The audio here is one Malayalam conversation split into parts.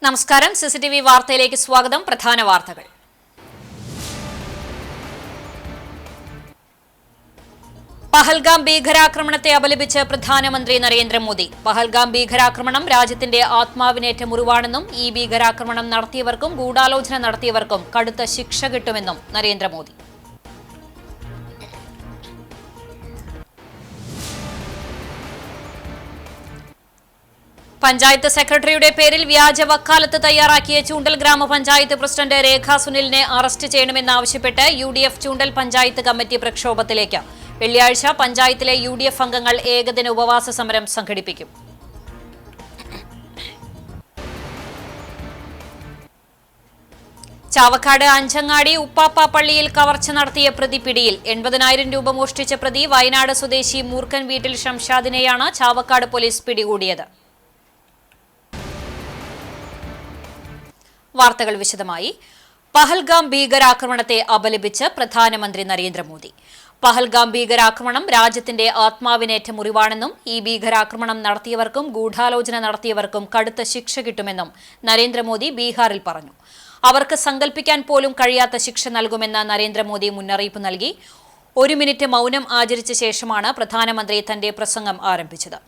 നമസ്കാരം. സിസിടിവി വാർത്തയിലേക്ക് സ്വാഗതം. പ്രധാന വാർത്തകൾ. പഹൽഗാം ഭീകരാക്രമണത്തെ അപലപിച്ച് പ്രധാനമന്ത്രി നരേന്ദ്രമോദി. പഹൽഗാം ഭീകരാക്രമണം രാജ്യത്തിന്റെ ആത്മാവിനേറ്റ മുറിവാണെന്നും ഈ ഭീകരാക്രമണം നടത്തിയവർക്കും ഗൂഢാലോചന നടത്തിയവർക്കും കടുത്ത ശിക്ഷ കിട്ടുമെന്നും നരേന്ദ്രമോദി. പഞ്ചായത്ത് സെക്രട്ടറിയുടെ പേരിൽ വ്യാജ വക്കാലത്ത് തയ്യാറാക്കിയ ചൂണ്ടൽ ഗ്രാമപഞ്ചായത്ത് പ്രസിഡന്റ് രേഖ സുനിലിനെ അറസ്റ്റ് ചെയ്യണമെന്നാവശ്യപ്പെട്ട് UDF ചൂണ്ടൽ പഞ്ചായത്ത് കമ്മിറ്റി പ്രക്ഷോഭത്തിലേക്ക്. വെള്ളിയാഴ്ച പഞ്ചായത്തിലെ UDF അംഗങ്ങൾ ഏകദിന ഉപവാസ സമരം സംഘടിപ്പിക്കും. ചാവക്കാട് അഞ്ചങ്ങാടി ഉപ്പാപ്പ പള്ളിയിൽ കവർച്ച നടത്തിയ പ്രതി പിടിയിൽ. 80,000 രൂപ മോഷ്ടിച്ച പ്രതി വയനാട് സ്വദേശി മൂർക്കൻ വീട്ടിൽ ഷംഷാദിനെയാണ് ചാവക്കാട് പോലീസ് പിടികൂടിയത്. വാർത്തകൾ വിശദമായി. പഹൽഗാം ഭീകരാക്രമണത്തെ അപലപിച്ച് പ്രധാനമന്ത്രി നരേന്ദ്രമോദി. പഹൽഗാം ഭീകരാക്രമണം രാജ്യത്തിന്റെ ആത്മാവിനേറ്റ മുറിവാണെന്നും ഈ ഭീകരാക്രമണം നടത്തിയവർക്കും ഗൂഢാലോചന നടത്തിയവർക്കും കടുത്ത ശിക്ഷ കിട്ടുമെന്നും നരേന്ദ്രമോദി ബീഹാറിൽ പറഞ്ഞു. അവർക്ക് സങ്കല്പിക്കാൻ പോലും കഴിയാത്ത ശിക്ഷ നൽകുമെന്ന് നരേന്ദ്രമോദി മുന്നറിയിപ്പ് നൽകി. 1 മിനിറ്റ് മൗനം ആചരിച്ച ശേഷമാണ് പ്രധാനമന്ത്രി തന്റെ പ്രസംഗം ആരംഭിച്ചത്.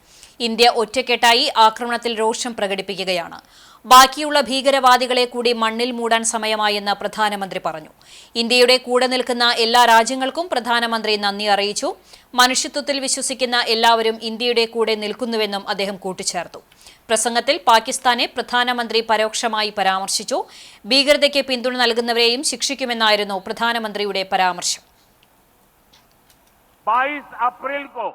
ഇന്ത്യ ഒറ്റക്കെട്ടായി ആക്രമണത്തിൽ രോഷം പ്രകടിപ്പിക്കുകയാണ്. ബാക്കിയുള്ള ഭീകരവാദികളെ കൂടി മണ്ണിൽ മൂടാൻ സമയമായെന്ന് പ്രധാനമന്ത്രി പറഞ്ഞു. ഇന്ത്യയുടെ കൂടെ നിൽക്കുന്ന എല്ലാ രാജ്യങ്ങൾക്കും പ്രധാനമന്ത്രി നന്ദി അറിയിച്ചു. മനുഷ്യത്വത്തിൽ വിശ്വസിക്കുന്ന എല്ലാവരും ഇന്ത്യയുടെ കൂടെ നിൽക്കുന്നുവെന്നും അദ്ദേഹം കൂട്ടിച്ചേർത്തു. പ്രസംഗത്തിൽ പാകിസ്ഥാനെ പ്രധാനമന്ത്രി പരോക്ഷമായി പരാമർശിച്ചു. ഭീകരതയ്ക്ക് പിന്തുണ നൽകുന്നവരെയും ശിക്ഷിക്കുമെന്നായിരുന്നു പ്രധാനമന്ത്രിയുടെ പരാമർശം. 22 अप्रैल को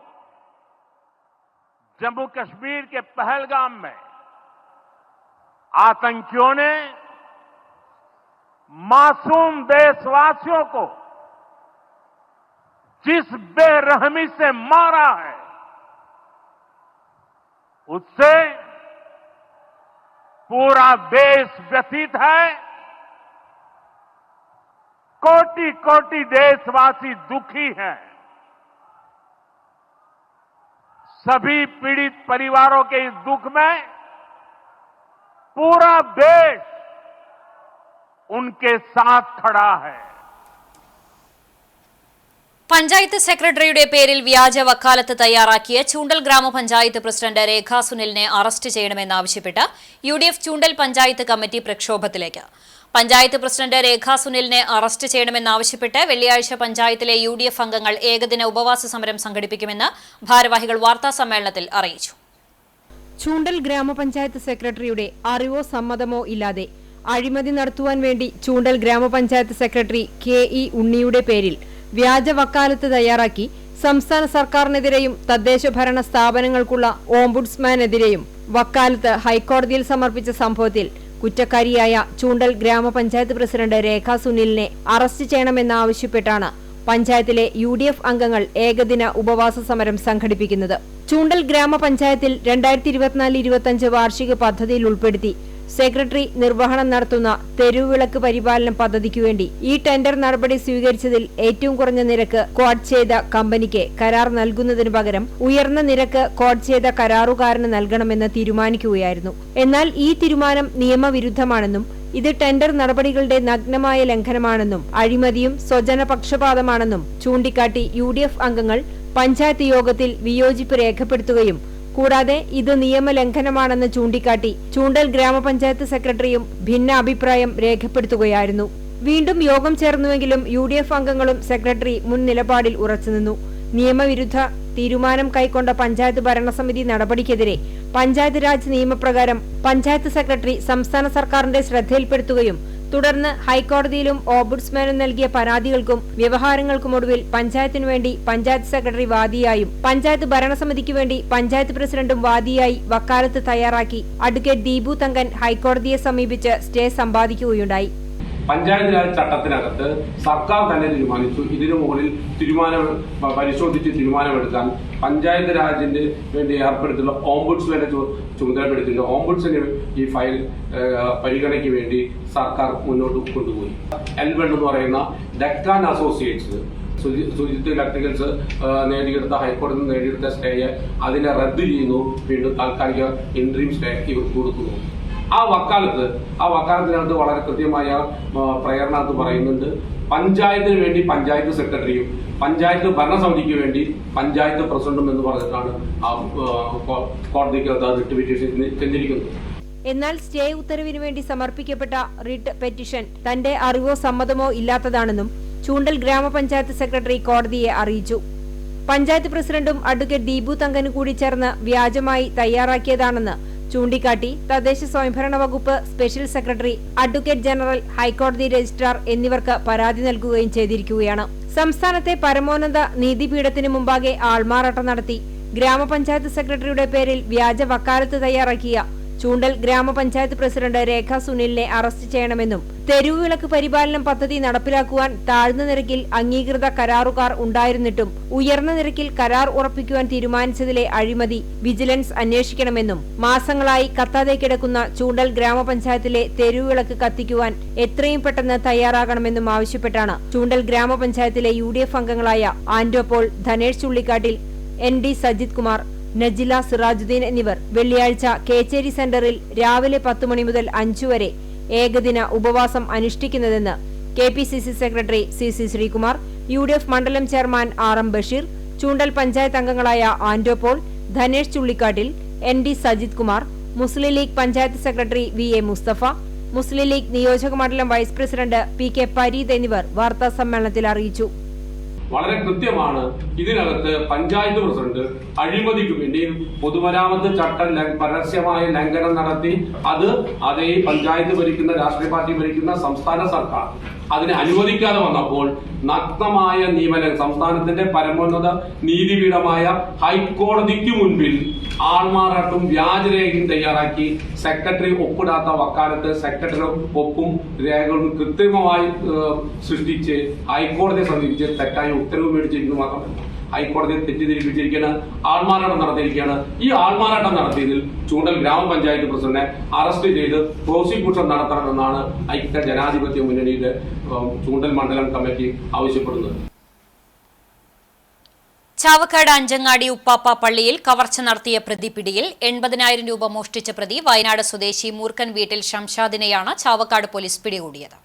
जम्मू कश्मीर के पहलगाम में आतंकियों ने मासूम देशवासियों को जिस बेरहमी से मारा है, उससे पूरा देश व्यथित है. कोटि कोटि देशवासी दुखी हैं. सभी पीड़ित परिवारों के इस दुख में पूरा देश उनके साथ खड़ा है. പഞ്ചായത്ത് സെക്രട്ടറിയുടെ പേരിൽ വ്യാജ വക്കാലത്ത് തയ്യാറാക്കിയ ചൂണ്ടൽ ഗ്രാമപഞ്ചായത്ത് പ്രസിഡന്റ് രേഖ സുനിലിനെ അറസ്റ്റ് ചെയ്യണമെന്നാവശ്യപ്പെട്ട് UDF ചൂണ്ടൽ പഞ്ചായത്ത് കമ്മിറ്റി പ്രക്ഷോഭത്തിലേക്ക്. പഞ്ചായത്ത് പ്രസിഡന്റ് രേഖ സുനിലിനെ അറസ്റ്റ് ചെയ്യണമെന്നാവശ്യപ്പെട്ട് വെള്ളിയാഴ്ച പഞ്ചായത്തിലെ UDF അംഗങ്ങൾ ഏകദിന ഉപവാസ സമരം സംഘടിപ്പിക്കുമെന്ന് ഭാരവാഹികൾ വാർത്താസമ്മേളനത്തിൽ അറിയിച്ചു. ചൂണ്ടൽ ഗ്രാമപഞ്ചായത്ത് സെക്രട്ടറിയുടെ അറിവോ സമ്മതമോ ഇല്ലാതെ അഴിമതി നടത്തുവാൻ വേണ്ടി ചൂണ്ടൽ ഗ്രാമപഞ്ചായത്ത് സെക്രട്ടറി KE ഉണ്ണിയുടെ പേരിൽ വ്യാജ വക്കാലത്ത് തയ്യാറാക്കി സംസ്ഥാന സർക്കാരിനെതിരെയും തദ്ദേശ ഭരണ സ്ഥാപനങ്ങൾക്കുള്ള ഓംബുഡ്സ്മാനെതിരെയും വക്കാലത്ത് ഹൈക്കോടതിയിൽ സമർപ്പിച്ച സംഭവത്തിൽ കുറ്റക്കാരിയായ ചൂണ്ടൽ ഗ്രാമപഞ്ചായത്ത് പ്രസിഡന്റ് രേഖ സുനിലിനെ അറസ്റ്റ് ചെയ്യണമെന്നാവശ്യപ്പെട്ടാണ് പഞ്ചായത്തിലെ UDF അംഗങ്ങൾ ഏകദിന ഉപവാസ സമരം സംഘടിപ്പിക്കുന്നത്. ചൂണ്ടൽ ഗ്രാമപഞ്ചായത്തിൽ 2024-25 വാർഷിക പദ്ധതിയിൽ ഉൾപ്പെടുത്തി സെക്രട്ടറി നിർവഹണം നടത്തുന്ന തെരുവുവിളക്ക് പരിപാലന പദ്ധതിക്കു വേണ്ടി ഈ ടെൻഡർ നടപടി സ്വീകരിച്ചതിൽ ഏറ്റവും കുറഞ്ഞ നിരക്ക് ക്വാഡ് ചെയ്ത കമ്പനിക്ക് കരാർ നൽകുന്നതിനു പകരം ഉയർന്ന നിരക്ക് ക്വാഡ് ചെയ്ത കരാറുകാരന് നൽകണമെന്ന് തീരുമാനിക്കുകയായിരുന്നു. എന്നാൽ ഈ തീരുമാനം നിയമവിരുദ്ധമാണെന്നും ഇത് ടെൻഡർ നടപടികളുടെ നഗ്നമായ ലംഘനമാണെന്നും അഴിമതിയും സ്വജനപക്ഷപാതമാണെന്നും ചൂണ്ടിക്കാട്ടി UDF അംഗങ്ങൾ പഞ്ചായത്ത് യോഗത്തിൽ വിയോജിപ്പ് രേഖപ്പെടുത്തുകയും കൂടാതെ ഇത് നിയമലംഘനമാണെന്ന് ചൂണ്ടിക്കാട്ടി ചൂണ്ടൽ ഗ്രാമപഞ്ചായത്ത് സെക്രട്ടറിയും ഭിന്ന അഭിപ്രായം രേഖപ്പെടുത്തുകയായിരുന്നു. വീണ്ടും യോഗം ചേർന്നുവെങ്കിലും UDF അംഗങ്ങളും സെക്രട്ടറി മുൻ നിലപാടിൽ ഉറച്ചുനിന്നു. നിയമവിരുദ്ധ തീരുമാനം കൈക്കൊണ്ട പഞ്ചായത്ത് ഭരണസമിതി നടപടിക്കെതിരെ പഞ്ചായത്ത് രാജ് നിയമപ്രകാരം പഞ്ചായത്ത് സെക്രട്ടറി സംസ്ഥാന സർക്കാരിന്റെ ശ്രദ്ധയിൽപ്പെടുത്തുകയും തുടർന്ന് ഹൈക്കോടതിയിലും ഓംബുഡ്സ്മാനും നൽകിയ പരാതികൾക്കും വ്യവഹാരങ്ങൾക്കുമൊടുവിൽ പഞ്ചായത്തിനു വേണ്ടി പഞ്ചായത്ത് സെക്രട്ടറി വാദിയായും പഞ്ചായത്ത് ഭരണസമിതിക്ക് വേണ്ടി പഞ്ചായത്ത് പ്രസിഡന്റും വാദിയായി വക്കാലത്ത് തയ്യാറാക്കി അഡ്വക്കേറ്റ് ദീപു തങ്കൻ ഹൈക്കോടതിയെ സമീപിച്ച് സ്റ്റേ സമ്പാദിക്കുകയുണ്ടായി. പഞ്ചായത്ത് രാജ് ചട്ടത്തിനകത്ത് സർക്കാർ തന്നെ തീരുമാനിച്ചു ഇതിനു മുകളിൽ പരിശോധിച്ച് തീരുമാനമെടുക്കാൻ പഞ്ചായത്ത് രാജിന് വേണ്ടി ഏർപ്പെടുത്തിയുള്ള ഓംബുഡ്സ്മാനെ ചുമതലപ്പെടുത്തിയിട്ടുണ്ട്. ഓംബുഡ്സ്മാനെ ഈ ഫയൽ പരിഗണനയ്ക്ക് വേണ്ടി സർക്കാർ മുന്നോട്ട് കൊണ്ടുപോയി. L1 എന്ന് പറയുന്ന ഡെക്കാൻ അസോസിയേറ്റ്സ് സുജിത്ത് ഇലക്ട്രിക്കൽസ് നേടിയെടുത്ത ഹൈക്കോടതി നേടിയെടുത്ത സ്റ്റേയെ അതിനെ റദ്ദു ചെയ്യുന്നു. വീണ്ടും താൽക്കാലിക ഇൻട്രീം സ്റ്റേ ഇവർക്ക് കൊടുക്കുന്നു. ആ വക്കാലത്തിനകത്ത് വളരെ കൃത്യമായ പ്രേരണത്ത് പറയുന്നുണ്ട്, പഞ്ചായത്തിന് വേണ്ടി പഞ്ചായത്ത് സെക്രട്ടറിയും പഞ്ചായത്ത് ഭരണസമിതിക്ക് വേണ്ടി പഞ്ചായത്ത് പ്രസിഡന്റും എന്ന് പറഞ്ഞിട്ടാണ് കോടതിക്ക് റിട്ട് പെറ്റീഷൻ ചെന്നിരിക്കുന്നത്. എന്നാൽ സ്റ്റേ ഉത്തരവിനു വേണ്ടി സമർപ്പിക്കപ്പെട്ട റിട്ട് പെറ്റീഷൻ തന്റെ അറിവോ സമ്മതമോ ഇല്ലാത്തതാണെന്നും ചൂണ്ടൽ ഗ്രാമപഞ്ചായത്ത് സെക്രട്ടറി കോടതിയെ അറിയിച്ചു. പഞ്ചായത്ത് പ്രസിഡന്റും അഡ്വക്കേറ്റ് ദീപു തങ്കനും കൂടി ചേർന്ന് വ്യാജമായി തയ്യാറാക്കിയതാണെന്ന് ചൂണ്ടിക്കാട്ടി തദ്ദേശ സ്വയംഭരണ വകുപ്പ് സ്പെഷ്യൽ സെക്രട്ടറി, അഡ്വക്കേറ്റ് ജനറൽ, ഹൈക്കോടതി രജിസ്ട്രാർ എന്നിവർക്ക് പരാതി നൽകുകയും ചെയ്തിരിക്കുകയാണ്. സംസ്ഥാനത്തെ പരമോന്നത നീതിപീഠത്തിനു മുമ്പാകെ ആൾമാറാട്ടം നടത്തി ഗ്രാമപഞ്ചായത്ത് സെക്രട്ടറിയുടെ പേരിൽ വ്യാജ വക്കാലത്ത് തയ്യാറാക്കിയ ചൂണ്ടൽ ഗ്രാമപഞ്ചായത്ത് പ്രസിഡന്റ് രേഖ സുനിലിനെ അറസ്റ്റ് ചെയ്യണമെന്നും തെരുവുവിളക്ക് പരിപാലനം പദ്ധതി നടപ്പിലാക്കുവാൻ താഴ്ന്ന നിരക്കിൽ അംഗീകൃത കരാറുകാർ ഉണ്ടായിരുന്നിട്ടും ഉയർന്ന നിരക്കിൽ കരാർ ഉറപ്പിക്കുവാൻ തീരുമാനിച്ചതിലെ അഴിമതി വിജിലൻസ് അന്വേഷിക്കണമെന്നും മാസങ്ങളായി കത്താതെ കിടക്കുന്ന ചൂണ്ടൽ ഗ്രാമപഞ്ചായത്തിലെ തെരുവുവിളക്ക് കത്തിക്കുവാൻ എത്രയും പെട്ടെന്ന് തയ്യാറാകണമെന്നും ആവശ്യപ്പെട്ടാണ് ചൂണ്ടൽ ഗ്രാമപഞ്ചായത്തിലെ UDF അംഗങ്ങളായ Anto Paul, Dhanesh Chullikkattil, ND Sajith Kumar, Najla, Sirajuddin എന്നിവർ വെള്ളിയാഴ്ച കേച്ചേരി സെന്ററിൽ രാവിലെ 10 മണി മുതൽ 5 വരെ ഏകദിന ഉപവാസം അനുഷ്ഠിക്കുന്നതെന്ന് KPCC secretary CC Sreekumar, UDF മണ്ഡലം ചെയർമാൻ RM ബഷീർ, ചൂണ്ടൽ പഞ്ചായത്ത് അംഗങ്ങളായ Anto Paul, Dhanesh Chullikkattil, ND Sajith Kumar, Muslim League panchayat secretary VA Musthafa, Muslim League നിയോജക മണ്ഡലം വൈസ് പ്രസിഡന്റ് PK പരീദ് എന്നിവർ വാർത്താ സമ്മേളനത്തിൽ അറിയിച്ചു. വളരെ കൃത്യമാണ്, ഇതിനകത്ത് പഞ്ചായത്ത് പ്രസിഡന്റ് അഴിമതിക്ക് വേണ്ടി പൊതുമരാമത്ത് ചട്ടം പരസ്യമായ ലംഘനം നടത്തി അതേ പഞ്ചായത്ത് ഭരിക്കുന്ന രാഷ്ട്രീയ പാർട്ടി ഭരിക്കുന്ന സംസ്ഥാന സർക്കാർ അതിനെ അനുവദിക്കാതെ വന്നപ്പോൾ നഗ്നമായ നിയമനം സംസ്ഥാനത്തിന്റെ പരമോന്നത നീതിപീഠമായ ഹൈക്കോടതിക്ക് മുൻപിൽ ആൾമാറാട്ടും വ്യാജരേഖയും തയ്യാറാക്കി സെക്രട്ടറി ഒപ്പിടാത്ത വക്കാലത്ത് സെക്രട്ടറി ഒപ്പും രേഖകളും കൃത്രിമമായി സൃഷ്ടിച്ച് ഹൈക്കോടതിയെ സമീപിച്ച് തെറ്റായ ഉത്തരവ് മേടിച്ചിരിക്കുന്നു. മാത്രമല്ല ഹൈക്കോടതിയെ തെറ്റിദ്ധരിപ്പിച്ചിരിക്കുകയാണ്, ആൾമാറാട്ടം നടത്തിയിരിക്കുകയാണ്. ഈ ആൾമാറാട്ടം നടത്തിയതിൽ ചൂണ്ടൽ ഗ്രാമപഞ്ചായത്ത് പ്രസിഡന്റിനെ അറസ്റ്റ് ചെയ്ത് പ്രോസിക്യൂഷൻ നടത്തണമെന്നാണ് ഐക്യ ജനാധിപത്യ മുന്നണിയുടെ ചൂണ്ടൽ മണ്ഡലം കമ്മിറ്റി ആവശ്യപ്പെടുന്നത്. ചാവക്കാട് അഞ്ചങ്ങാടി ഉപ്പാപ്പ പള്ളിയിൽ കവർച്ച നടത്തിയ പ്രതി പിടിയിൽ. 80,000 രൂപ മോഷ്ടിച്ച പ്രതി വയനാട് സ്വദേശി മൂർക്കൻ വീട്ടിൽ ഷംഷാദിനെയാണ് ചാവക്കാട് പോലീസ് പിടികൂടിയത്.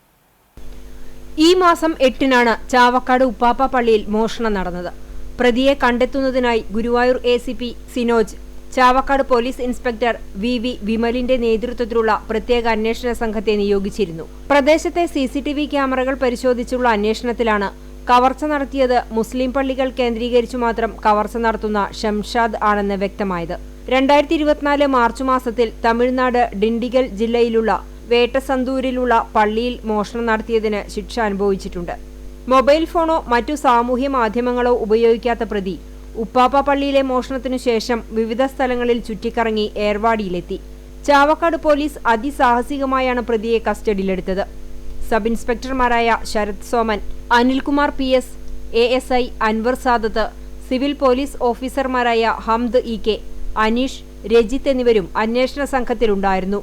ഈ മാസം 8-നാണ് ചാവക്കാട് ഉപ്പാപ്പ പള്ളിയിൽ മോഷണം നടന്നത്. പ്രതിയെ കണ്ടെത്തുന്നതിനായി Guruvayur ACP Sinoj, Chavakkad police inspector VV വിമലിന്റെ നേതൃത്വത്തിലുള്ള പ്രത്യേക അന്വേഷണ സംഘത്തെ നിയോഗിച്ചിരുന്നു. പ്രദേശത്തെ CCTV ക്യാമറകൾ പരിശോധിച്ചുള്ള അന്വേഷണത്തിലാണ് കവർച്ച നടത്തിയത് മുസ്ലിം പള്ളികൾ കേന്ദ്രീകരിച്ചു മാത്രം കവർച്ച നടത്തുന്ന ഷംഷാദ് ആണെന്ന് വ്യക്തമായത്. 2024 മാർച്ച് മാസത്തിൽ തമിഴ്നാട് ഡിണ്ടിഗൽ ജില്ലയിലുള്ള വേട്ടസന്തൂരിലുള്ള പള്ളിയിൽ മോഷണം നടത്തിയതിന് ശിക്ഷ അനുഭവിച്ചിട്ടുണ്ട്. മൊബൈൽ ഫോണോ മറ്റു സാമൂഹ്യ മാധ്യമങ്ങളോ ഉപയോഗിക്കാത്ത പ്രതി ഉപ്പാപ്പ പള്ളിയിലെ മോഷണത്തിനു ശേഷം വിവിധ സ്ഥലങ്ങളിൽ ചുറ്റിക്കറങ്ങി ഏർവാടിയിലെത്തി. ചാവക്കാട് പോലീസ് അതിസാഹസികമായാണ് പ്രതിയെ കസ്റ്റഡിയിലെടുത്തത്. സബ് ഇൻസ്പെക്ടർമാരായ Sarath Soman, Anilkumar PS, ASI Anwar Sadath, civil police ഓഫീസർമാരായ ഹംദ് EK, അനീഷ്, രജിത്ത് എന്നിവരും അന്വേഷണ സംഘത്തിലുണ്ടായിരുന്നു.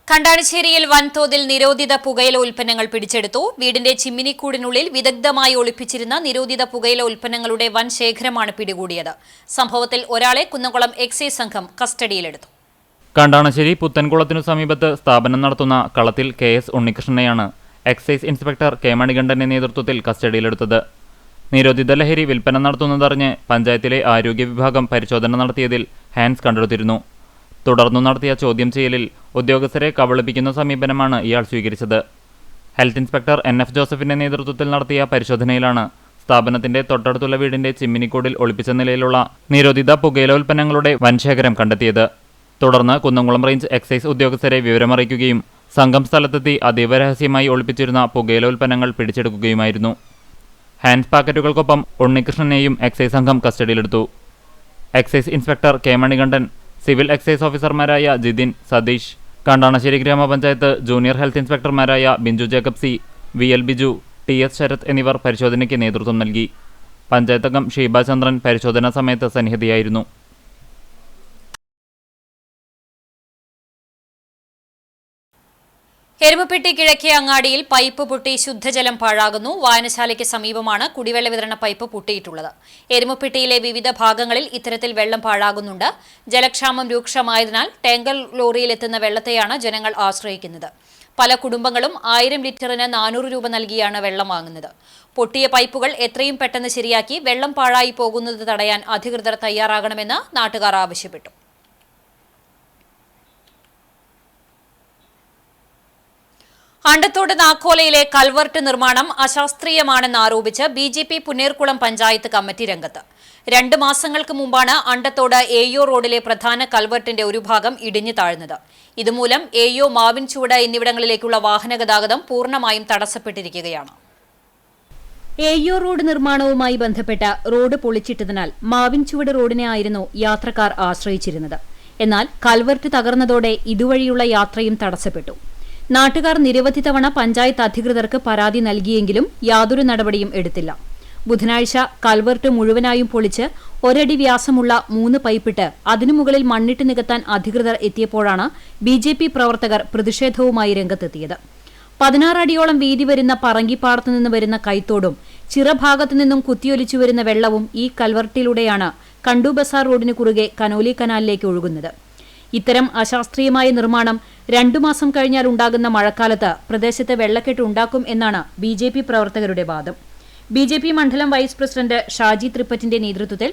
കണ്ടാണിശ്ശേരിയിൽ വൻതോതിൽ നിരോധിത പുകയില ഉൽപ്പന്നങ്ങൾ പിടിച്ചെടുത്തു. വീടിന്റെ ചിമ്മിനിക്കൂടിനുള്ളിൽ വിദഗ്ധമായി ഒളിപ്പിച്ചിരുന്ന നിരോധിത പുകയില ഉൽപ്പന്നങ്ങളുടെ വൻ ശേഖരമാണ് പിടികൂടിയത്. സംഭവത്തിൽ ഒരാളെ കുന്നംകുളം എക്സൈസ് സംഘം കസ്റ്റഡിയിലെടുത്തു. കണ്ടാണശ്ശേരി പുത്തൻകുളത്തിനു സമീപത്ത് സ്ഥാപനം നടത്തുന്ന കളത്തിൽ KS ഉണ്ണികൃഷ്ണനെയാണ് എക്സൈസ് ഇൻസ്പെക്ടർ K മണികണ്ഠന്റെ നേതൃത്വത്തിൽ കസ്റ്റഡിയിലെടുത്തത്. നിരോധിത ലഹരി വിൽപ്പന നടത്തുന്നതറിഞ്ഞ് പഞ്ചായത്തിലെ ആരോഗ്യ വിഭാഗം പരിശോധന നടത്തിയതിൽ ഹാൻഡ്സ് കണ്ടെടുത്തിരുന്നു. തുടർന്നു നടത്തിയ ചോദ്യം ചെയ്യലിൽ ഉദ്യോഗസ്ഥരെ കബളിപ്പിക്കുന്ന സമീപനമാണ് ഇയാൾ സ്വീകരിച്ചത്. ഹെൽത്ത് ഇൻസ്പെക്ടർ NF ജോസഫിന്റെ നേതൃത്വത്തിൽ നടത്തിയ പരിശോധനയിലാണ് സ്ഥാപനത്തിന്റെ തൊട്ടടുത്തുള്ള വീടിന്റെ ചിമ്മിനിക്കൂടിൽ ഒളിപ്പിച്ച നിലയിലുള്ള നിരോധിത പുകയില ഉൽപ്പന്നങ്ങളുടെ വൻശേഖരം കണ്ടെത്തിയത്. തുടർന്ന് കുന്നംകുളം റേഞ്ച് എക്സൈസ് ഉദ്യോഗസ്ഥരെ വിവരമറിയിക്കുകയും സംഘം സ്ഥലത്തെത്തി അതീവ രഹസ്യമായി ഒളിപ്പിച്ചിരുന്ന പുകയില ഉൽപ്പന്നങ്ങൾ പിടിച്ചെടുക്കുകയുമായിരുന്നു. ഹാൻഡ് പാക്കറ്റുകൾക്കൊപ്പം ഉണ്ണികൃഷ്ണനെയും എക്സൈസ് സംഘം കസ്റ്റഡിയിലെടുത്തു. Excise inspector K Manikandan, civil excise ഓഫീസർമാരായ ജിതിൻ, സതീഷ്, കണ്ടാണശ്ശേരി ഗ്രാമപഞ്ചായത്ത് ജൂനിയർ ഹെൽത്ത് ഇൻസ്പെക്ടർമാരായ Binju Jacob C, VL Biju, TS Sarath എന്നിവർ പരിശോധനയ്ക്ക് നേതൃത്വം നൽകി. പഞ്ചായത്ത് അംഗം ഷീബ ചന്ദ്രൻ പരിശോധനാ സമയത്ത് സന്നിഹിതയായിരുന്നു. എരുമപ്പെട്ടി കിഴക്കേ അങ്ങാടിയിൽ പൈപ്പ് പൊട്ടി ശുദ്ധജലം പാഴാകുന്നു. വായനശാലയ്ക്ക് സമീപമാണ് കുടിവെള്ള വിതരണ പൈപ്പ് പൊട്ടിയിട്ടുള്ളത്. എരുമപ്പെട്ടിയിലെ വിവിധ ഭാഗങ്ങളിൽ ഇത്തരത്തിൽ വെള്ളം പാഴാകുന്നുണ്ട്. ജലക്ഷാമം രൂക്ഷമായതിനാൽ ടാങ്കർ ലോറിയിലെത്തുന്ന വെള്ളത്തെയാണ് ജനങ്ങൾ ആശ്രയിക്കുന്നത്. പല കുടുംബങ്ങളും 1000 ലിറ്ററിന് 400 രൂപ നൽകിയാണ് വെള്ളം വാങ്ങുന്നത്. പൊട്ടിയ പൈപ്പുകൾ എത്രയും പെട്ടെന്ന് ശരിയാക്കി വെള്ളം പാഴായി പോകുന്നത് തടയാൻ അധികൃതർ തയ്യാറാകണമെന്ന് നാട്ടുകാർ ആവശ്യപ്പെട്ടു. അണ്ടത്തോട് നാക്കോലയിലെ കൽവർട്ട് നിർമ്മാണം അശാസ്ത്രീയമാണെന്ന് ആരോപിച്ച് BJP പുന്നേർകുളം പഞ്ചായത്ത് കമ്മിറ്റി രംഗത്ത്. 2 മാസങ്ങൾക്ക് മുമ്പാണ് അണ്ടത്തോട് AO റോഡിലെ പ്രധാന കൽവർട്ടിന്റെ ഒരു ഭാഗം ഇടിഞ്ഞു താഴ്ന്നത്. ഇതുമൂലം AO മാവിൻചൂട് എന്നിവിടങ്ങളിലേക്കുള്ള വാഹനഗതാഗതം പൂർണ്ണമായും തടസ്സപ്പെട്ടിരിക്കുകയാണ്. AO റോഡ് നിർമ്മാണവുമായി ബന്ധപ്പെട്ട റോഡ് പൊളിച്ചിട്ടതിനാൽ മാവിൻചുവട് റോഡിനെ ആയിരുന്നു യാത്രക്കാർ ആശ്രയിച്ചിരുന്നത്. എന്നാൽ കൽവർട്ട് തകർന്നതോടെ ഇതുവഴിയുള്ള യാത്രയും തടസ്സപ്പെട്ടു. നാട്ടുകാർ നിരവധി തവണ പഞ്ചായത്ത് അധികൃതർക്ക് പരാതി നൽകിയെങ്കിലും യാതൊരു നടപടിയും എടുത്തില്ല. ബുധനാഴ്ച കൽവർട്ട് മുഴുവനായും പൊളിച്ച് 1 അടി വ്യാസമുള്ള 3 പൈപ്പിട്ട് അതിനു മുകളിൽ മണ്ണിട്ട് നികത്താൻ അധികൃതർ എത്തിയപ്പോഴാണ് BJP പ്രവർത്തകർ പ്രതിഷേധവുമായി രംഗത്തെത്തിയത്. 16 അടിയോളം വീതി വരുന്ന പറങ്കിപ്പാടത്തുനിന്ന് വരുന്ന കൈത്തോടും ചിറഭാഗത്തുനിന്നും കുത്തിയൊലിച്ചു വരുന്ന വെള്ളവും ഈ കൽവർട്ടിലൂടെയാണ് കണ്ടു ബസാർ റോഡിന് കുറുകെ കനോലി കനാലിലേക്ക് ഒഴുകുന്നത്. ഇത്തരം അശാസ്ത്രീയമായ നിർമ്മാണം 2 മാസം കഴിഞ്ഞാൽ ഉണ്ടാകുന്ന മഴക്കാലത്ത് പ്രദേശത്ത് വെള്ളക്കെട്ട് ഉണ്ടാക്കും എന്നാണ് BJP പ്രവർത്തകരുടെ വാദം. BJP മണ്ഡലം വൈസ് പ്രസിഡന്റ് ഷാജി തൃപ്പറ്റിന്റെ നേതൃത്വത്തിൽ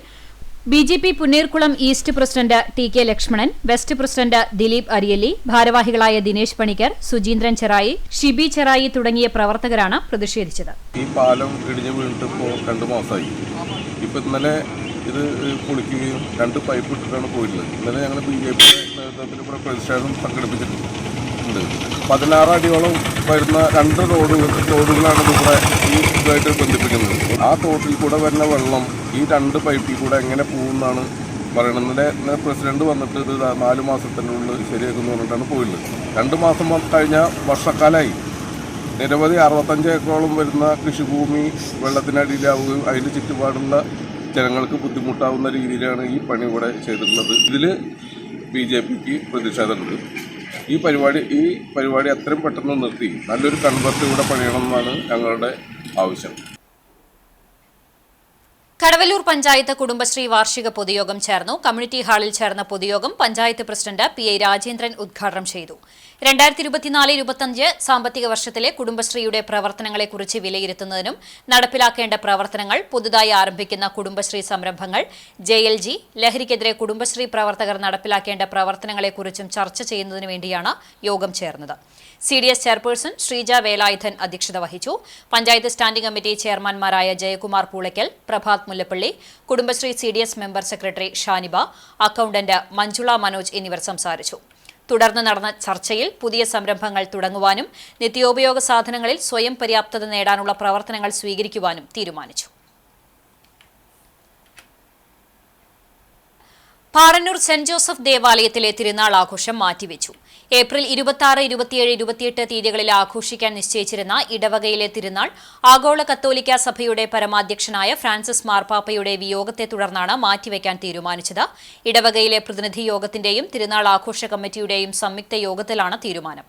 BJP Punnerkulam east president TK Lakshmanan, west president Dileep Ariyalli, ഭാരവാഹികളായ ദിനേശ് പണിക്കർ, സുജീന്ദ്രൻ ചെറായി, ഷിബി ചെറായി തുടങ്ങിയ പ്രവർത്തകരാണ് പ്രതിഷേധിച്ചത്. ഈ പാലം ഇടിഞ്ഞു വീണിട്ട് ഇപ്പോൾ 2 മാസമായി. ഇപ്പം ഇന്നലെ ഇത് പൊളിക്കുകയും 2 പൈപ്പ് ഇട്ടിട്ടാണ് പോയിട്ടുള്ളത്. ഇന്നലെ ഞങ്ങൾ BJP നേതൃത്വത്തിൽ ഇവിടെ പ്രതിഷേധം സംഘടിപ്പിച്ചിട്ടുണ്ട്. 16 അടിയോളം വരുന്ന 2 റോഡുകളാണ് ഇവിടെ ഈ ഇതുമായിട്ട് ബന്ധിപ്പിക്കുന്നത്. ആ തോട്ടിൽ കൂടെ വരുന്ന വെള്ളം ഈ 2 പൈപ്പിൽ കൂടെ എങ്ങനെ പോകുമെന്നാണ് പറയുന്നത്. ഇന്നലെ പ്രസിഡന്റ് വന്നിട്ട് ഇത് 4 മാസത്തിനുള്ളിൽ ശരിയാക്കുമെന്ന് പറഞ്ഞിട്ടാണ് പോയിട്ടുള്ളത്. 2 മാസം കഴിഞ്ഞ വർഷക്കാലമായി നിരവധി 65 ഏക്കറോളം വരുന്ന കൃഷിഭൂമി വെള്ളത്തിനടിയിലാവുകയും അതിന് ചുറ്റുപാടുള്ള ജനങ്ങൾക്ക് ബുദ്ധിമുട്ടാവുന്ന രീതിയിലാണ് ഈ പണി ഇവിടെ ചെയ്തിട്ടുള്ളത്. ഇതിൽ BJPക്ക് പ്രതിഷേധമുണ്ട്. ഈ പരിപാടി അത്രയും പെട്ടെന്ന് നിർത്തി നല്ലൊരു കൺവെർട്ട് ഇവിടെ പണിയണമെന്നാണ് ഞങ്ങളുടെ ആവശ്യം. കടവല്ലൂർ പഞ്ചായത്ത് കുടുംബശ്രീ വാർഷിക പൊതുയോഗം ചേർന്നു. കമ്മ്യൂണിറ്റി ഹാളിൽ ചേർന്ന പൊതുയോഗം പഞ്ചായത്ത് പ്രസിഡന്റ് PI രാജേന്ദ്രൻ ഉദ്ഘാടനം ചെയ്തു. 2024-25 സാമ്പത്തിക വർഷത്തിലെ കുടുംബശ്രീയുടെ പ്രവർത്തനങ്ങളെക്കുറിച്ച് വിലയിരുത്തുന്നതിനും നടപ്പിലാക്കേണ്ട പ്രവർത്തനങ്ങൾ, പുതുതായി ആരംഭിക്കുന്ന കുടുംബശ്രീ സംരംഭങ്ങൾ, JLG, ലഹരിക്കെതിരെ കുടുംബശ്രീ പ്രവർത്തകർ നടപ്പിലാക്കേണ്ട പ്രവർത്തനങ്ങളെക്കുറിച്ചും ചർച്ച ചെയ്യുന്നതിനു വേണ്ടിയാണ് യോഗം ചേർന്നത്. CDS ചെയർപേഴ്സൺ ശ്രീജ വേലായുധൻ അധ്യക്ഷത വഹിച്ചു. പഞ്ചായത്ത് സ്റ്റാൻഡിംഗ് കമ്മിറ്റി ചെയർമാൻമാരായ Jayakumar Poolakkal, Prabhath Mullappally, Kudumbashree CDS member secretary Shaniba, accountant Manjula Manoj എന്നിവർ സംസാരിച്ചു. തുടർന്ന് നടന്ന ചർച്ചയിൽ പുതിയ സംരംഭങ്ങൾ തുടങ്ങുവാനും നിത്യോപയോഗ സാധനങ്ങളിൽ സ്വയം പര്യാപ്തത നേടാനുള്ള പ്രവർത്തനങ്ങൾ സ്വീകരിക്കുവാനും തീരുമാനിച്ചു. പാറന്നൂർ സെന്റ് ജോസഫ് ദേവാലയത്തിലെ തിരുനാൾ ആഘോഷം മാറ്റിവെച്ചു. ഏപ്രിൽ 26, 27, 28 തീയതികളിൽ ആഘോഷിക്കാൻ നിശ്ചയിച്ചിരുന്ന ഇടവകയിലെ തിരുനാൾ ആഗോള കത്തോലിക്ക സഭയുടെ പരമാധ്യക്ഷനായ ഫ്രാൻസിസ് മാർപ്പാപ്പയുടെ വിയോഗത്തെ തുടർന്നാണ് മാറ്റിവെക്കാൻ തീരുമാനിച്ചത്. ഇടവകയിലെ പ്രതിനിധി യോഗത്തിന്റെയും തിരുനാൾ ആഘോഷ കമ്മിറ്റിയുടെയും സംയുക്ത യോഗത്തിലാണ് തീരുമാനം.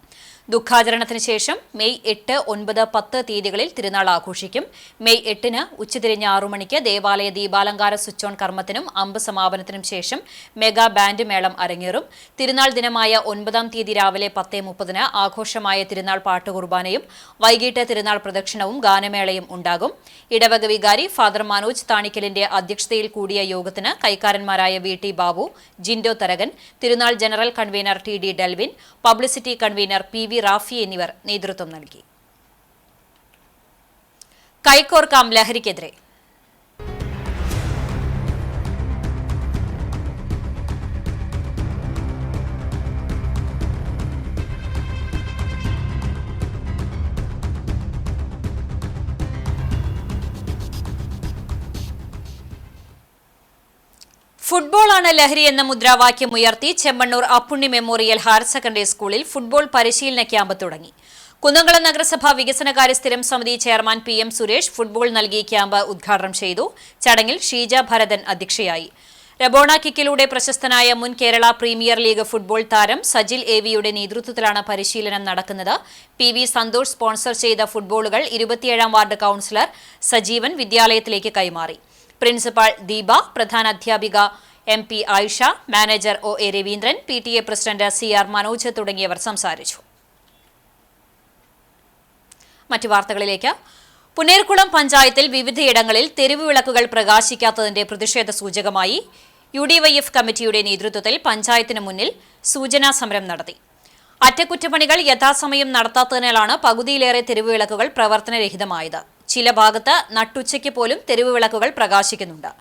ദുഃഖാചരണത്തിന് ശേഷം മെയ് 8, 9, 10 തീയതികളിൽ തിരുനാൾ ആഘോഷിക്കും. മെയ് 8-ന് ഉച്ചതിരിഞ്ഞ് 6 മണിക്ക് ദേവാലയ ദീപാലങ്കാര സ്വിച്ച് ഓൺ കർമ്മത്തിനും അമ്പ് സമാപനത്തിനും ശേഷം മെഗാ ബാൻഡ് മേളം അരങ്ങേറും. തിരുനാൾ ദിനമായ 9-ാം തീയതി രാവിലെ 10:30-ന് ആഘോഷമായ തിരുനാൾ പാട്ടുകുർബാനയും വൈകിട്ട് തിരുനാൾ പ്രദക്ഷിണവും ഗാനമേളയും ഉണ്ടാകും. ഇടവക വികാരി ഫാദർ മനോജ് താണിക്കലിന്റെ അധ്യക്ഷതയിൽ കൂടിയ യോഗത്തിന് കൈക്കാരന്മാരായ VT ബാബു, ജിൻഡോ തരകൻ, തിരുനാൾ general convener TD Delvin, publicity convener PV Rafi എന്നിവർ നേതൃത്വം നൽകി. കൈക്കോർക്കാം ലഹരിക്കെതിരെ. ഫുട്ബോളാണ് ലഹരി എന്ന മുദ്രാവാക്യം ഉയർത്തി Chemmanur Appunni memorial higher secondary സ്കൂളിൽ ഫുട്ബോൾ പരിശീലന ക്യാമ്പ് തുടങ്ങി. കുന്നംകുളം നഗരസഭ വികസനകാര്യ സ്ഥിരം സമിതി ചെയർമാൻ PM സുരേഷ് ഫുട്ബോൾ നൽകി ക്യാമ്പ് ഉദ്ഘാടനം ചെയ്തു. ചടങ്ങിൽ ഷീജ ഭരതൻ അധ്യക്ഷയായി. റബോണ കിക്കിലൂടെ പ്രശസ്തനായ മുൻ കേരള പ്രീമിയർ ലീഗ് ഫുട്ബോൾ താരം സജിൽ എവിയുടെ നേതൃത്വത്തിലാണ് പരിശീലനം നടക്കുന്നത്. PV സന്തോഷ് സ്പോൺസർ ചെയ്ത ഫുട്ബോളുകൾ 27ാം വാർഡ് കൌൺസിലർ സജീവൻ വിദ്യാലയത്തിലേക്ക് കൈമാറി. പ്രിൻസിപ്പാൾ ദീപ, പ്രധാന അധ്യാപിക MP Ayisha, manager OA Raveendran, PTA president CR Manoj തുടങ്ങിയവർ സംസാരിച്ചു. മറ്റു വാർത്തകളിലേക്ക്. പുന്നേർകുളം പഞ്ചായത്തിൽ വിവിധയിടങ്ങളിൽ തെരുവ് വിളക്കുകൾ പ്രകാശിക്കാത്തതിന്റെ പ്രതിഷേധ സൂചകമായി UDYF കമ്മിറ്റിയുടെ നേതൃത്വത്തിൽ പഞ്ചായത്തിന് മുന്നിൽ സൂചനാ സമരം നടത്തി. അറ്റകുറ്റപ്പണികൾ യഥാസമയം നടത്താത്തതിനാലാണ് പകുതിയിലേറെ തെരുവ് വിളക്കുകൾ പ്രവർത്തനരഹിതമായത്. ചില ഭാഗത്ത് നട്ടുച്ചയ്ക്ക് പോലും തെരുവ് വിളക്കുകൾ പ്രകാശിക്കുന്നുണ്ട്.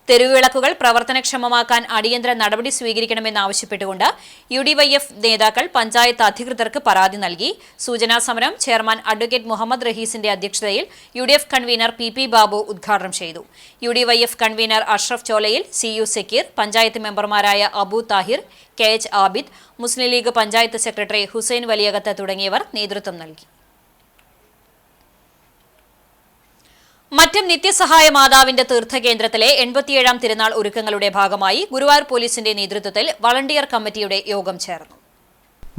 തെരുവ് വിളക്കുകൾ പ്രവർത്തനക്ഷമമാക്കാൻ അടിയന്തര നടപടി സ്വീകരിക്കണമെന്നാവശ്യപ്പെട്ടുകൊണ്ട് UDYF നേതാക്കൾ പഞ്ചായത്ത് അധികൃതർക്ക് പരാതി നൽകി. സൂചനാ സമരം ചെയർമാൻ അഡ്വക്കേറ്റ് മുഹമ്മദ് റഹീസിന്റെ അധ്യക്ഷതയിൽ UDF കൺവീനർ PP ബാബു ഉദ്ഘാടനം ചെയ്തു. UDYF convener Ashraf Cholayil, CU Sakkeer, panchayat മെമ്പർമാരായ Abu Thahir, KH Abid, Muslim League panchayat secretary Hussain Valiyakath തുടങ്ങിയവർ നേതൃത്വം നൽകി. മറ്റം നിത്യസഹായ മാതാവിന്റെ തീർത്ഥകേന്ദ്രത്തിലെ 87ാം തിരുനാൾ ഒരുക്കങ്ങളുടെ ഭാഗമായി ഗുരുവായൂർ പോലീസിന്റെ നേതൃത്വത്തിൽ വളണ്ടിയർ കമ്മിറ്റിയുടെ യോഗം ചേർന്നു.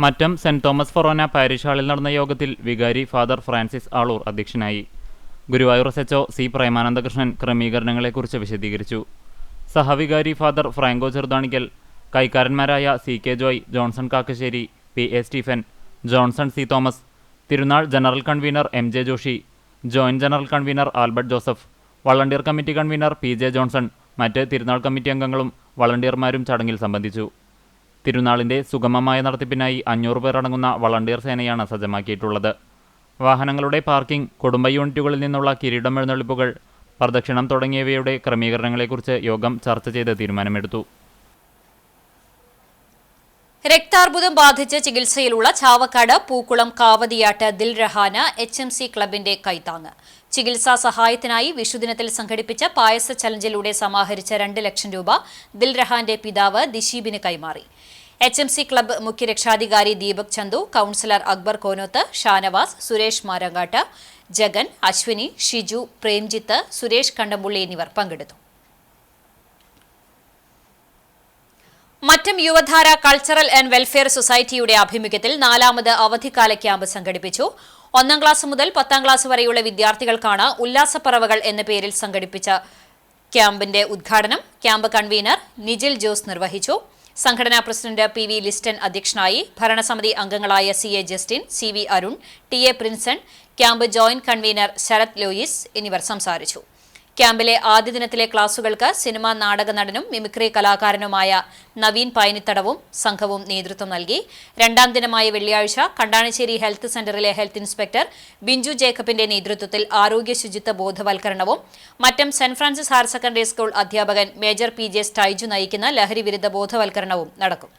മറ്റം സെന്റ് തോമസ് ഫൊറോന പാരിഷ് ഹാളിൽ നടന്ന യോഗത്തിൽ വികാരി ഫാദർ ഫ്രാൻസിസ് ആളൂർ അധ്യക്ഷനായി. ഗുരുവായൂർ SHO C പ്രേമാനന്ദകൃഷ്ണൻ ക്രമീകരണങ്ങളെക്കുറിച്ച് വിശദീകരിച്ചു. സഹവികാരി ഫാദർ ഫ്രാങ്കോ ചെറുതാണിക്കൽ, കൈക്കാരന്മാരായ CK Joy, Johnson Kakkassery, PA Stephen, Johnson C Thomas, തിരുനാൾ general convener MJ Joshy, joint general convener Albert Joseph, volunteer committee convener PJ Johnson, മറ്റ് തിരുനാൾ കമ്മിറ്റി അംഗങ്ങളും വളണ്ടിയർമാരും ചടങ്ങിൽ സംബന്ധിച്ചു. തിരുനാളിന്റെ സുഗമമായ നടത്തിപ്പിനായി 500 പേർ അടങ്ങുന്ന വളണ്ടിയർ സേനയാണ് സജ്ജമാക്കിയിട്ടുള്ളത്. വാഹനങ്ങളുടെ പാർക്കിംഗ്, കുടുംബ യൂണിറ്റുകളിൽ നിന്നുള്ള കിരീടം എഴുന്നള്ളിപ്പുകൾ, പ്രദക്ഷിണം തുടങ്ങിയവയുടെ ക്രമീകരണങ്ങളെക്കുറിച്ച് യോഗം ചർച്ച ചെയ്ത് തീരുമാനമെടുത്തു. രക്താർബുദം ബാധിച്ച് ചികിത്സയിലുള്ള ചാവക്കാട് പൂക്കുളം കാവതിയാട്ട് ദിൽരഹാന് HMC ക്ലബിന്റെ കൈത്താങ്ങ്. ചികിത്സാ സഹായത്തിനായി വിഷുദിനത്തിൽ സംഘടിപ്പിച്ച പായസ ചലഞ്ചിലൂടെ സമാഹരിച്ച 2 ലക്ഷം രൂപ ദിൽരഹാന്റെ പിതാവ് ദിശീബിന് കൈമാറി. HMC ക്ലബ് മുഖ്യ രക്ഷാധികാരി ദീപക് ചന്തു, കൌൺസിലർ അക്ബർ കോനോത്ത്, ഷാനവാസ്, സുരേഷ് മാരങ്ങാട്ട്, ജഗൻ, അശ്വിനി, ഷിജു, പ്രേംജിത്ത്, സുരേഷ് കണ്ടമ്പുള്ളി എന്നിവർ പങ്കെടുത്തു. Mattam Yuvadhara cultural and welfare സൊസൈറ്റിയുടെ ആഭിമുഖ്യത്തിൽ 4ാമത് അവധിക്കാല ക്യാമ്പ് സംഘടിപ്പിച്ചു. 1ാം ക്ലാസ് മുതൽ 10ാം ക്ലാസ് വരെയുള്ള വിദ്യാർത്ഥികൾക്കാണ് ഉല്ലാസപ്പറവകൾ എന്ന പേരിൽ സംഘടിപ്പിച്ച ക്യാമ്പിന്റെ ഉദ്ഘാടനം ക്യാമ്പ് കൺവീനർ നിജിൽ ജോസ് നിർവഹിച്ചു. സംഘടനാ പ്രസിഡന്റ് PV ലിസ്റ്റൻ അധ്യക്ഷനായി. ഭരണസമിതി അംഗങ്ങളായ CA Justin, CV Arun, TA Prinson, camp joint convener Sarath Lois എന്നിവർ സംസാരിച്ചു. ക്യാമ്പിലെ ആദ്യ ദിനത്തിലെ ക്ലാസുകൾക്ക് സിനിമാ നാടക നടനും മിമിക്രി കലാകാരനുമായ നവീൻ പൈനിത്തടവും സംഘവും നേതൃത്വം നൽകി. 2ാം ദിനമായ വെള്ളിയാഴ്ച കണ്ടാണശ്ശേരി ഹെൽത്ത് സെന്ററിലെ ഹെൽത്ത് ഇൻസ്പെക്ടർ ബിഞ്ചു ജേക്കബിന്റെ നേതൃത്വത്തിൽ ആരോഗ്യ ശുചിത്വ ബോധവൽക്കരണവും Mattam saint Francis higher secondary school അധ്യാപകൻ മേജർ PJ സ്റ്റൈജു നയിക്കുന്ന ലഹരി വിരുദ്ധ ബോധവൽക്കരണവും നടക്കും.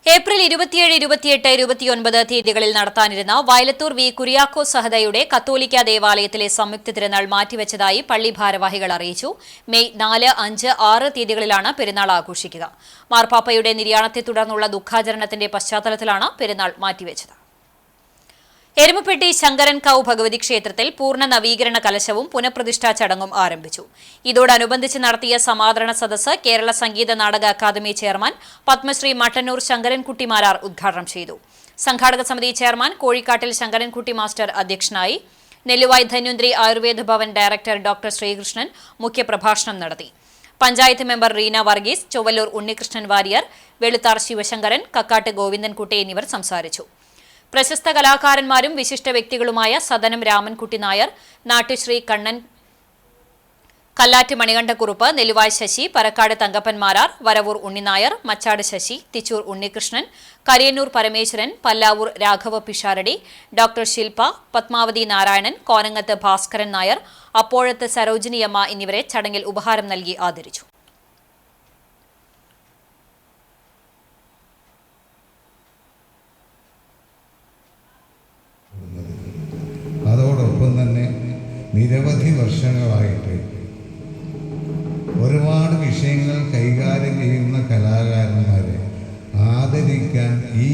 ഏപ്രിൽ 27, 28, 29 തീയതികളിൽ നടത്താനിരുന്ന വയലത്തൂർ V കുര്യാക്കോസ് സഹദയുടെ കത്തോലിക്ക ദേവാലയത്തിലെ സംയുക്ത തിരുനാൾ മാറ്റിവെച്ചതായി പള്ളി ഭാരവാഹികൾ അറിയിച്ചു. മെയ് 4, 5, 6 തീയതികളിലാണ് പെരുന്നാൾ ആഘോഷിക്കുക. മാർപ്പാപ്പയുടെ നിര്യാണത്തെ തുടർന്നുള്ള ദുഃഖാചരണത്തിന്റെ പശ്ചാത്തലത്തിലാണ് പെരുന്നാൾ മാറ്റിവെച്ചത്. എരുമപ്പെട്ടി ശങ്കരൻകാവ് ഭഗവതി ക്ഷേത്രത്തിൽ പൂർണ്ണ നവീകരണ കലശവും പുനഃപ്രതിഷ്ഠാ ചടങ്ങും ആരംഭിച്ചു. ഇതോടനുബന്ധിച്ച് നടത്തിയ സമാദരണ സദസ്സ് കേരള സംഗീത നാടക അക്കാദമി ചെയർമാൻ പത്മശ്രീ മട്ടന്നൂർ ശങ്കരൻകുട്ടി മാരാർ ഉദ്ഘാടനം ചെയ്തു. സംഘാടക സമിതി ചെയർമാൻ കോഴിക്കാട്ടിൽ ശങ്കരൻകുട്ടി മാസ്റ്റർ അധ്യക്ഷനായി. നെല്ലുവായ് ധന്വന്ത്രി ആയുർവേദ ഭവൻ ഡയറക്ടർ ഡോക്ടർ ശ്രീകൃഷ്ണൻ മുഖ്യപ്രഭാഷണം നടത്തി. പഞ്ചായത്ത് മെമ്പർ റീന വർഗീസ്, ചൊവ്വല്ലൂർ ഉണ്ണികൃഷ്ണൻ വാര്യർ, വെളുത്താർ ശിവശങ്കരൻ, കക്കാട്ട് ഗോവിന്ദൻകുട്ടി എന്നിവർ സംസാരിച്ചു. പ്രശസ്ത കലാകാരന്മാരും വിശിഷ്ട വ്യക്തികളുമായ സദനം രാമൻകുട്ടി നായർ, നാട്ടുശ്രീ കണ്ണൻ, കല്ലാറ്റ് മണികണ്ഠക്കുറുപ്പ്, നെല്ലുവായ് ശശി, പരക്കാട് തങ്കപ്പൻ മാരാർ, വരവൂർ ഉണ്ണിനായർ, മച്ചാട് ശശി, തിച്ചൂർ ഉണ്ണികൃഷ്ണൻ, കരിയന്നൂർ പരമേശ്വരൻ, പല്ലാവൂർ രാഘവ പിഷാരടി, ഡോക്ടർ ശില്പ, പത്മാവതി നാരായണൻ, കോനങ്ങത്ത് ഭാസ്കരൻ നായർ, അപ്പോഴത്ത് സരോജിനിയമ്മ എന്നിവരെ ചടങ്ങിൽ ഉപഹാരം നൽകി ആദരിച്ചു. അതോടൊപ്പം തന്നെ നിരവധി വർഷങ്ങളായിട്ട് ഒരുപാട് വിഷയങ്ങൾ കൈകാര്യം ചെയ്യുന്ന കലാകാരന്മാരെ ആദരിക്കാൻ ഈ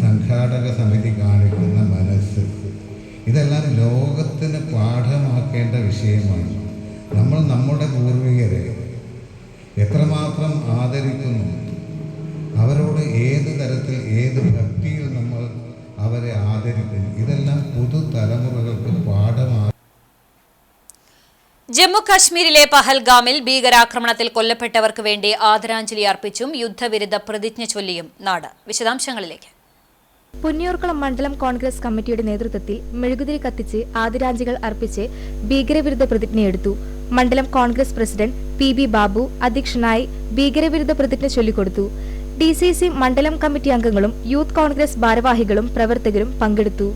സംഘാടക സമിതി കാണിക്കുന്ന മനസ്സ്, ഇതെല്ലാം ലോകത്തിന് പാഠമാക്കേണ്ട വിഷയമാണ്. നമ്മൾ നമ്മുടെ പൂർവികരെ എത്രമാത്രം ആദരിക്കുന്നു, അവരോട് ഏത് തരത്തിൽ ഏത് ഭക്തിയിൽ നമ്മൾ അവരെ ആദരിക്കുന്നു, ഇതെല്ലാം പുതുതലമുറകൾക്ക് പാഠമാണ്. ജമ്മു കാശ്മീരിലെ പഹൽഗാമിൽ ഭീകരാക്രമണത്തിൽ കൊല്ലപ്പെട്ടവർക്ക് വേണ്ടി ആദരാഞ്ജലി അർപ്പിച്ചും യുദ്ധവിരുദ്ധ പ്രതിജ്ഞ ചൊല്ലിയും നാട്. വിശദാംശങ്ങളിലേക്ക്. പുന്നിയൂർക്കുളം മണ്ഡലം കോൺഗ്രസ് കമ്മിറ്റിയുടെ നേതൃത്വത്തിൽ മെഴുകുതിരി കത്തിച്ച് ആദരാഞ്ജലികൾ അർപ്പിച്ച് ഭീകരവിരുദ്ധ പ്രതിജ്ഞയെടുത്തു. മണ്ഡലം കോൺഗ്രസ് പ്രസിഡന്റ് PB ബാബു അധ്യക്ഷനായി ഭീകരവിരുദ്ധ പ്രതിജ്ഞ ചൊല്ലിക്കൊടുത്തു. DCC മണ്ഡലം കമ്മിറ്റി അംഗങ്ങളും യൂത്ത് കോൺഗ്രസ് ഭാരവാഹികളും പ്രവർത്തകരും പങ്കെടുത്തു.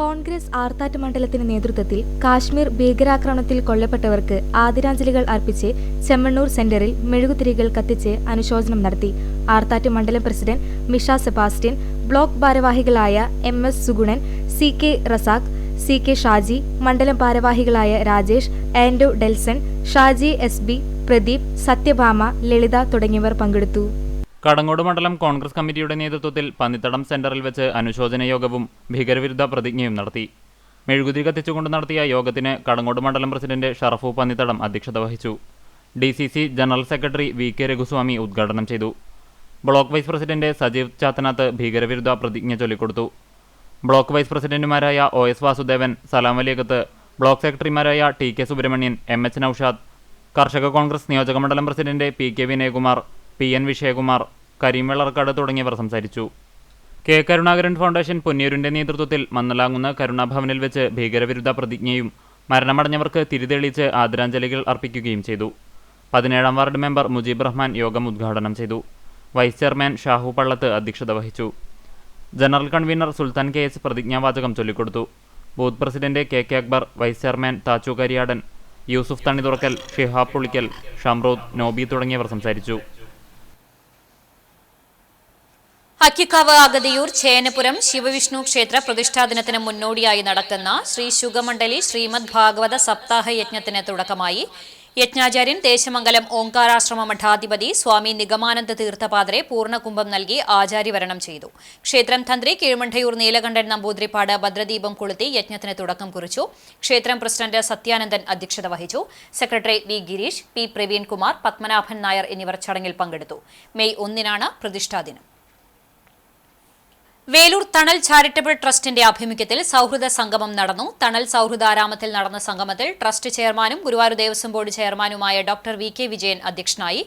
കോൺഗ്രസ് ആർത്താറ്റ് മണ്ഡലത്തിന്റെ നേതൃത്വത്തിൽ കാശ്മീർ ഭീകരാക്രമണത്തിൽ കൊല്ലപ്പെട്ടവർക്ക് ആദരാഞ്ജലികൾ അർപ്പിച്ച് ചെമ്മണ്ണൂർ സെന്ററിൽ മെഴുകുതിരികൾ കത്തിച്ച് അനുശോചനം നടത്തി. ആർത്താറ്റ് മണ്ഡലം പ്രസിഡന്റ് മിഷ സെബാസ്റ്റ്യൻ, ബ്ലോക്ക് ഭാരവാഹികളായ MS Sugunan, CK Razak, CK Shaji, മണ്ഡലം ഭാരവാഹികളായ രാജേഷ്, ആൻഡോ ഡെൽസൺ, ഷാജി SB, പ്രദീപ്, സത്യഭാമ, ലളിത തുടങ്ങിയവർ പങ്കെടുത്തു. കടങ്ങോട് മണ്ഡലം കോൺഗ്രസ് കമ്മിറ്റിയുടെ നേതൃത്വത്തിൽ പന്നിത്തടം സെന്ററിൽ വെച്ച് അനുശോചന യോഗവും ഭീകരവിരുദ്ധ പ്രതിജ്ഞയും നടത്തി. മെഴുകുതിരി കത്തിച്ചുകൊണ്ട് നടത്തിയ യോഗത്തിന് കടങ്ങോട് മണ്ഡലം പ്രസിഡന്റ് ഷറഫു പന്നിത്തടം അധ്യക്ഷത വഹിച്ചു. DCC general secretary VK Raghuswamy ഉദ്ഘാടനം ചെയ്തു. Block vice president Sajeev Chathanath ഭീകരവിരുദ്ധ പ്രതിജ്ഞ ചൊല്ലിക്കൊടുത്തു. ബ്ലോക്ക് വൈസ് പ്രസിഡന്റുമാരായ OS വാസുദേവൻ, സലാം വലിയകത്ത്, ബ്ലോക്ക് സെക്രട്ടറിമാരായ TK സുബ്രഹ്മണ്യൻ, MH നൌഷാദ്, കർഷക കോൺഗ്രസ് നിയോജക മണ്ഡലം president PK Vinayakumar, PN Vishayakumar, Kareem Vellarkad തുടങ്ങിയവർ സംസാരിച്ചു. K കരുണാകരൻ ഫൗണ്ടേഷൻ പൊന്നിയൂരിന്റെ നേതൃത്വത്തിൽ മന്നലാങ്ങുന്ന കരുണാഭവനിൽ വെച്ച് ഭീകരവിരുദ്ധ പ്രതിജ്ഞയും മരണമടഞ്ഞവർക്ക് തിരിതെളിച്ച് ആദരാഞ്ജലികൾ അർപ്പിക്കുകയും ചെയ്തു. 17ാം വാർഡ് മെമ്പർ മുജീബ് റഹ്മാൻ യോഗം ഉദ്ഘാടനം ചെയ്തു. വൈസ് ചെയർമാൻ ഷാഹു പള്ളത്ത് അധ്യക്ഷത വഹിച്ചു. ജനറൽ കൺവീനർ സുൽത്താൻ KS പ്രതിജ്ഞാവാചകം ചൊല്ലിക്കൊടുത്തു. Booth president KK Akbar, vice chairman Thachu Kariyadan, Yusuf Thanithurakkal, Shihab Pulikkal, Shamrood, Nobi തുടങ്ങിയവർ സംസാരിച്ചു. അക്കിക്കാവ് അഗതിയൂർ ചേനപുരം ശിവവിഷ്ണു ക്ഷേത്ര പ്രതിഷ്ഠാ ദിനത്തിന് മുന്നോടിയായി നടക്കുന്ന ശ്രീ ശുഗമണ്ഡലി ശ്രീമദ് ഭാഗവത സപ്താഹ യജ്ഞത്തിന് തുടക്കമായി. യജ്ഞാചാര്യൻ ദേശമംഗലം ഓംകാരാശ്രമ മഠാധിപതി സ്വാമി നിഗമാനന്ദ തീർത്ഥപാദരെ പൂർണ്ണകുംഭം നൽകി ആചാര്യവരണം ചെയ്തു. ക്ഷേത്രം തന്ത്രി കീഴ്മണ്ഠയൂർ നീലകണ്ഠൻ നമ്പൂതിരിപ്പാട് ഭദ്രദീപം കൊളുത്തി യജ്ഞത്തിന് തുടക്കം കുറിച്ചു. ക്ഷേത്രം പ്രസിഡന്റ് സത്യാനന്ദൻ അധ്യക്ഷത വഹിച്ചു. Secretary V Gireesh, P Praveenkumar, Padmanabhan Nair എന്നിവർ ചടങ്ങിൽ പങ്കെടുത്തു. മെയ് 1 പ്രതിഷ്ഠാദിനം. വേലൂർ തണൽ ചാരിറ്റബിൾ ട്രസ്റ്റിന്റെ ആഭിമുഖ്യത്തിൽ സൗഹൃദ സംഗമം നടന്നു. തണൽ സൗഹൃദാരാമത്തിൽ നടന്ന സംഗമത്തിൽ ട്രസ്റ്റ് ചെയർമാനും ഗുരുവായൂർ ദേവസ്വം ബോർഡ് ചെയർമാനുമായ ഡോക്ടർ VK വിജയൻ അധ്യക്ഷനായി.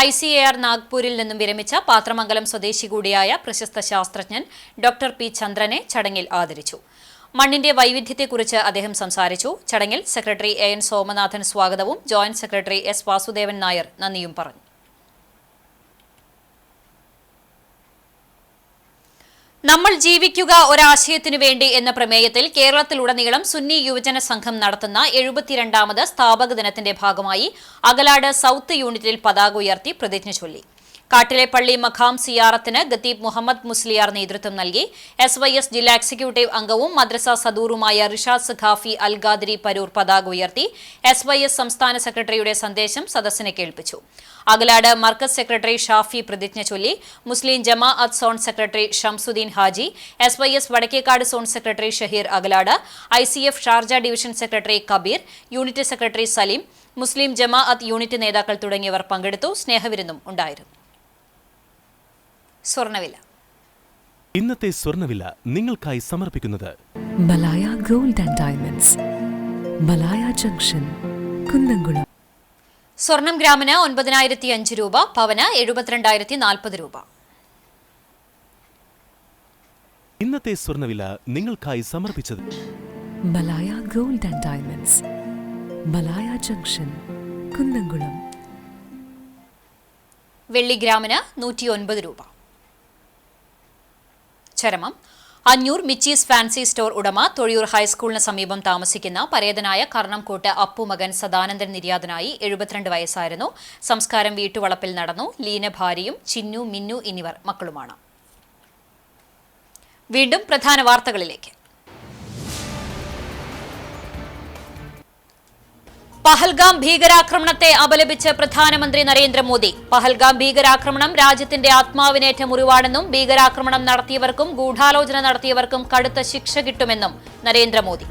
ICAR നാഗ്പൂരിൽ നിന്നും വിരമിച്ച പാത്രമംഗലം സ്വദേശി കൂടിയായ പ്രശസ്ത ശാസ്ത്രജ്ഞൻ ഡോക്ടർ P ചന്ദ്രനെ ചടങ്ങിൽ ആദരിച്ചു. മണ്ണിന്റെ വൈവിധ്യത്തെക്കുറിച്ച് അദ്ദേഹം സംസാരിച്ചു. ചടങ്ങിൽ സെക്രട്ടറി AN സോമനാഥൻ സ്വാഗതവും joint secretary S Vasudevan Nair നന്ദിയും പറഞ്ഞു. നമ്മൾ ജീവിക്കുക ഒരാശയത്തിനു വേണ്ടി എന്ന പ്രമേയത്തിൽ കേരളത്തിലുടനീളം സുന്നി യുവജന സംഘം നടത്തുന്ന 72ാമത് സ്ഥാപക ദിനത്തിന്റെ ഭാഗമായി അകലാട് സൗത്ത് യൂണിറ്റിൽ പതാക ഉയർത്തി പ്രതിജ്ഞ ചൊല്ലി. കാട്ടിലെ പള്ളി മഖാം സിയാറത്തിന് ഖത്തീബ് മുഹമ്മദ് മുസ്ലിയാർ നേതൃത്വം നൽകി. SYS ജില്ലാ എക്സിക്യൂട്ടീവ് അംഗവും മദ്രസ സദൂറുമായ റിഷാദ് സഖാഫി അൽ ഖാദിരി പരൂർ പതാക ഉയർത്തി. SYS സംസ്ഥാന സെക്രട്ടറിയുടെ സന്ദേശം സദസ്സിനെ കേൾപ്പിച്ചു. അകലാട് മർക്കസ് സെക്രട്ടറി ഷാഫി പ്രതിജ്ഞ ചൊല്ലി. Muslim Jamaat zone secretary Shamsuddin Haji, SYS Vadakkekad zone secretary Shaheer Akalad, ICF Sharjah division secretary Kabeer, unit secretary Saleem, Muslim Jamaat unit നേതാക്കൾ തുടങ്ങിയവർ പങ്കെടുത്തു. സ്നേഹവിരുന്നും ഉണ്ടായിരുന്നു. സ്വർണ്ണവില. ഇന്നത്തെ സ്വർണ്ണവില നിങ്ങൾക്കായി സമർപ്പിക്കുന്നത് Malaya gold and diamonds, Malaya junction, Kunnamkulam. സ്വർണം ഗ്രാമിന് 9,005 രൂപ, പവന് 72,040 രൂപ. ഇന്നത്തെ സ്വർണ്ണവില നിങ്ങൾക്കായി സമർപ്പിച്ചത് Malaya gold and diamonds, Malaya junction, Kunnamkulam. വെള്ളി ഗ്രാമിന് 109 രൂപ. ചരമം. അഞ്ഞൂർ മിച്ചീസ് ഫാൻസി സ്റ്റോർ ഉടമ തൊഴിയൂർ ഹൈസ്കൂളിന് സമീപം താമസിക്കുന്ന പരേതനായ കർണംകോട്ട് അപ്പു മകൻ സദാനന്ദൻ നിര്യാതനായി. 72 വയസ്സായിരുന്നു. സംസ്കാരം വീട്ടുവളപ്പിൽ നടന്നു. ലീന ഭാര്യയും ചിന്നു, മിന്നു എന്നിവർ മക്കളുമാണ്. വീണ്ടും പ്രധാന വാർത്തകളിലേക്ക്. പഹൽഗാം ഭീകരാക്രമണത്തെ അപലപിച്ച് പ്രധാനമന്ത്രി നരേന്ദ്രമോദി. പഹൽഗാം ഭീകരാക്രമണം രാജ്യത്തിന്റെ ആത്മാവിനേറ്റ മുറിവാണെന്നും ഭീകരാക്രമണം നടത്തിയവർക്കും ഗൂഢാലോചന നടത്തിയവർക്കും കടുത്ത ശിക്ഷ കിട്ടുമെന്നും നരേന്ദ്രമോദി.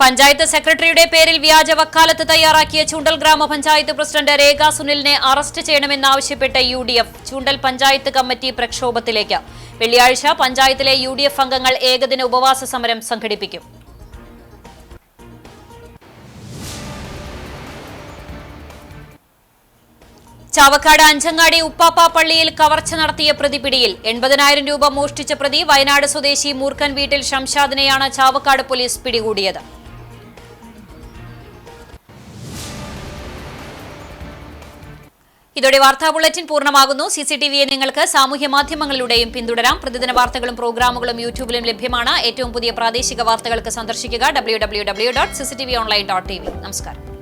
പഞ്ചായത്ത് സെക്രട്ടറിയുടെ പേരിൽ വ്യാജ വക്കാലത്ത് തയ്യാറാക്കിയ ചൂണ്ടൽ ഗ്രാമപഞ്ചായത്ത് പ്രസിഡന്റ് രേഖ സുനിലിനെ അറസ്റ്റ് ചെയ്യണമെന്നാവശ്യപ്പെട്ട് UDF ചൂണ്ടൽ പഞ്ചായത്ത് കമ്മിറ്റി പ്രക്ഷോഭത്തിലേക്ക്. വെള്ളിയാഴ്ച പഞ്ചായത്തിലെ UDF അംഗങ്ങൾ ഏകദിന ഉപവാസ സമരം സംഘടിപ്പിക്കും. ചാവക്കാട് അഞ്ചങ്ങാടി ഉപ്പാപ്പ പള്ളിയിൽ കവർച്ച നടത്തിയ പ്രതി പിടിയിൽ. 80,000 രൂപ മോഷ്ടിച്ച പ്രതി വയനാട് സ്വദേശി മൂർഖൻ വീട്ടിൽ ഷംഷാദിനെയാണ് ചാവക്കാട് പോലീസ് പിടികൂടിയത്. ഇതോടെ വാർത്താ ബുള്ളറ്റിൻ പൂർണ്ണമാകുന്നു. CCTVയെ നിങ്ങൾക്ക് സാമൂഹ്യ മാധ്യമങ്ങളിലൂടെയും പിന്തുടരാം. പ്രതിദിന വാർത്തകളും പ്രോഗ്രാമുകളും യൂട്യൂബിലും ലഭ്യമാണ്. ഏറ്റവും പുതിയ പ്രാദേശിക വാർത്തകൾക്ക് സന്ദർശിക്കുക www.cctvonline.tv. നമസ്കാരം.